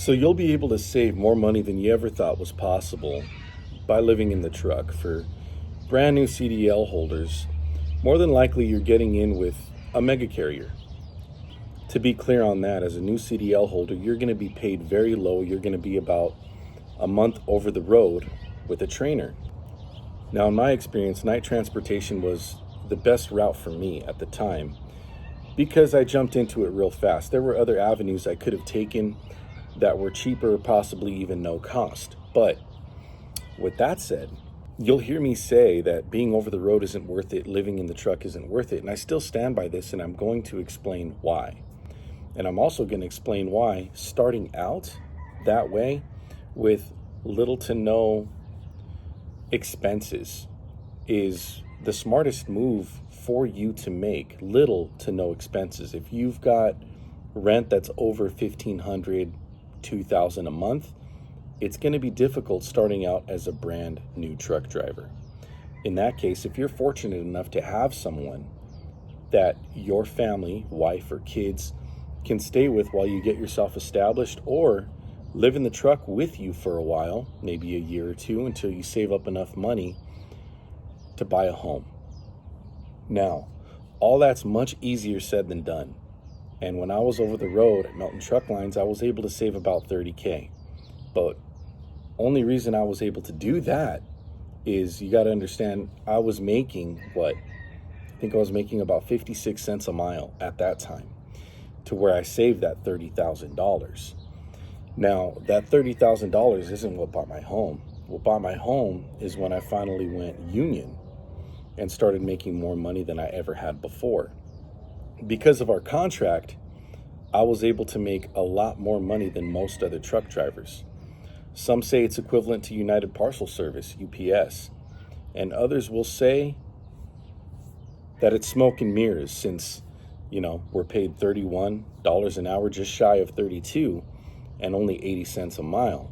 So you'll be able to save more money than you ever thought was possible by living in the truck. For brand new CDL holders, more than likely you're getting in with a mega carrier. To be clear on that, as a new CDL holder, you're going to be paid very low. You're going to be about a month over the road with a trainer. Now, in my experience, night transportation was the best route for me at the time because I jumped into it real fast. There were other avenues I could have taken that were cheaper, possibly even no cost. But with that said, you'll hear me say that being over the road isn't worth it, living in the truck isn't worth it, and I still stand by this, and I'm going to explain why. And I'm also going to explain why starting out that way with little to no expenses is the smartest move for you to make. Little to no expenses. If you've got rent that's over $1,500, $2,000 a month, it's going to be difficult starting out as a brand new truck driver. In that case, if you're fortunate enough to have someone that your family, wife or kids, can stay with while you get yourself established, or live in the truck with you for a while, maybe a year or two, until you save up enough money to buy a home. Now, all that's much easier said than done. And when I was over the road at Melton Truck Lines, I was able to save about $30K. But only reason I was able to do that is, you got to understand, I was making I think I was making about 56 cents a mile at that time, to where I saved that $30,000. Now, that $30,000 isn't what bought my home. What bought my home is when I finally went union and started making more money than I ever had before. Because of our contract, I was able to make a lot more money than most other truck drivers. Some say it's equivalent to United Parcel Service, UPS, and others will say that it's smoke and mirrors, since we're paid $31 an hour, just shy of 32, and only 80 cents a mile.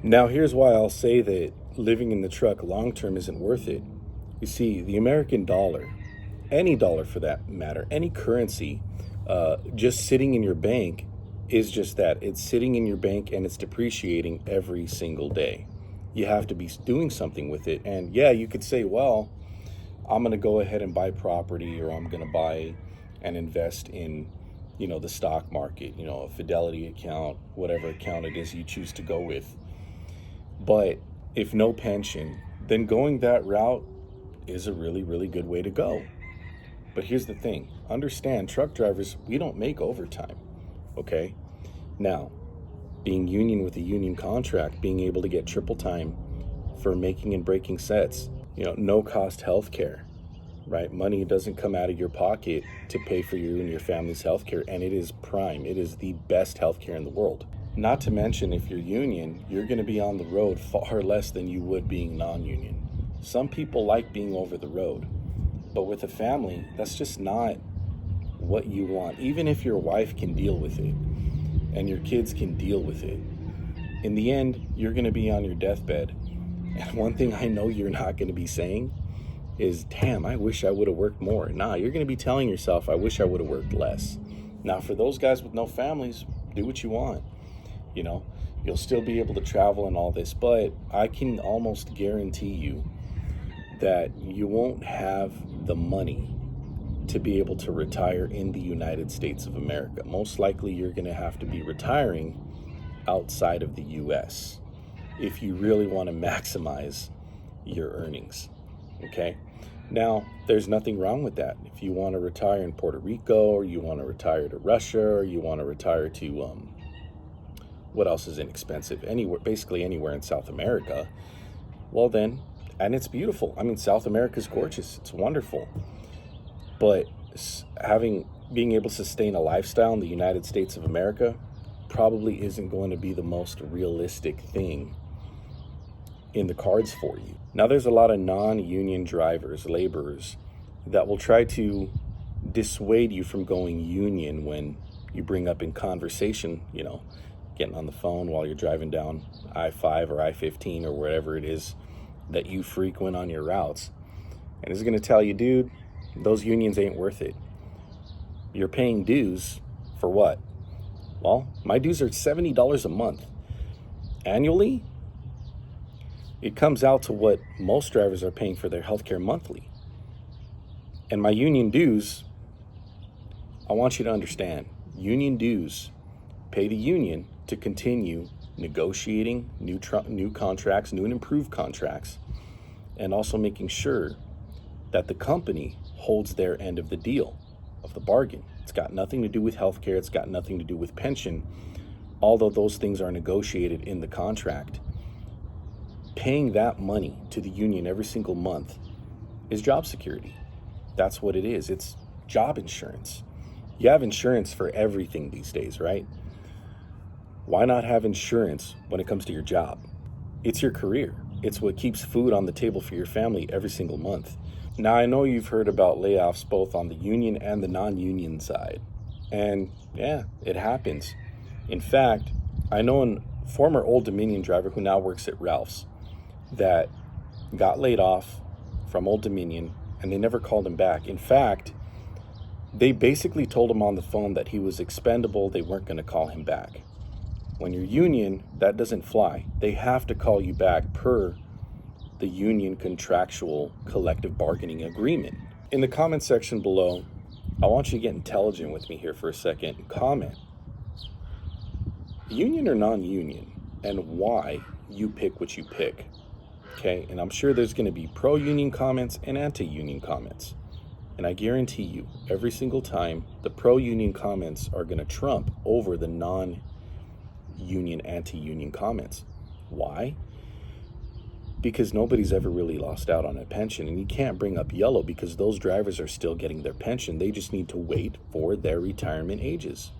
Now, here's why I'll say that living in the truck long-term isn't worth it. You see, the American dollar, any dollar for that matter, any currency, just sitting in your bank is just that. It's sitting in your bank and it's depreciating every single day. You have to be doing something with it. And yeah, you could say, well, I'm going to go ahead and buy property, or I'm going to buy and invest in, the stock market, a Fidelity account, whatever account it is you choose to go with. But if no pension, then going that route is a really, really good way to go. But here's the thing. Understand, truck drivers, we don't make overtime, okay? Now, being union with a union contract, being able to get triple time for making and breaking sets, no cost health care, right? Money doesn't come out of your pocket to pay for you and your family's healthcare, and it is prime. It is the best healthcare in the world. Not to mention, if you're union, you're going to be on the road far less than you would being non-union. Some people like being over the road, but with a family, that's just not what you want. Even if your wife can deal with it and your kids can deal with it, in the end, you're going to be on your deathbed. And one thing I know you're not going to be saying is, damn, I wish I would have worked more. Nah, you're going to be telling yourself, I wish I would have worked less. Now, for those guys with no families, do what you want. You'll still be able to travel and all this, but I can almost guarantee you that you won't have the money to be able to retire in the United States of America. Most likely, you're going to have to be retiring outside of the US if you really want to maximize your earnings. Okay? Now, there's nothing wrong with that. If you want to retire in Puerto Rico, or you want to retire to Russia, or you want to retire to, what else is inexpensive? Basically anywhere in South America. Well then, and it's beautiful. I mean, South America's gorgeous. It's wonderful. But being able to sustain a lifestyle in the United States of America probably isn't going to be the most realistic thing in the cards for you. Now, there's a lot of non-union drivers, laborers, that will try to dissuade you from going union when you bring up in conversation, getting on the phone while you're driving down I-5 or I-15 or wherever it is that you frequent on your routes. And it's going to tell you, dude, those unions ain't worth it. You're paying dues for what? Well, my dues are $70 a month. Annually, it comes out to what most drivers are paying for their healthcare monthly. And my union dues, I want you to understand, union dues pay the union to continue negotiating new contracts, new and improved contracts, and also making sure that the company holds their end of the deal, of the bargain. It's got nothing to do with healthcare. It's got nothing to do with pension, although those things are negotiated in the contract. Paying that money to the union every single month is job security. That's what it is. It's job insurance. You have insurance for everything these days, right? Why not have insurance when it comes to your job? It's your career. It's what keeps food on the table for your family every single month. Now, I know you've heard about layoffs both on the union and the non-union side. And yeah, it happens. In fact, I know a former Old Dominion driver who now works at Ralph's that got laid off from Old Dominion, and they never called him back. In fact, they basically told him on the phone that he was expendable. They weren't going to call him back. When you're union, that doesn't fly. They have to call you back per the union contractual collective bargaining agreement. In the comment section below, I want you to get intelligent with me here for a second and comment, union or non-union, and why you pick what you pick. Okay, and I'm sure there's going to be pro-union comments and anti-union comments. And I guarantee you, every single time, the pro-union comments are going to trump over the non-union, anti-union comments. Why? Because nobody's ever really lost out on a pension. And you can't bring up yellow because those drivers are still getting their pension. They just need to wait for their retirement ages.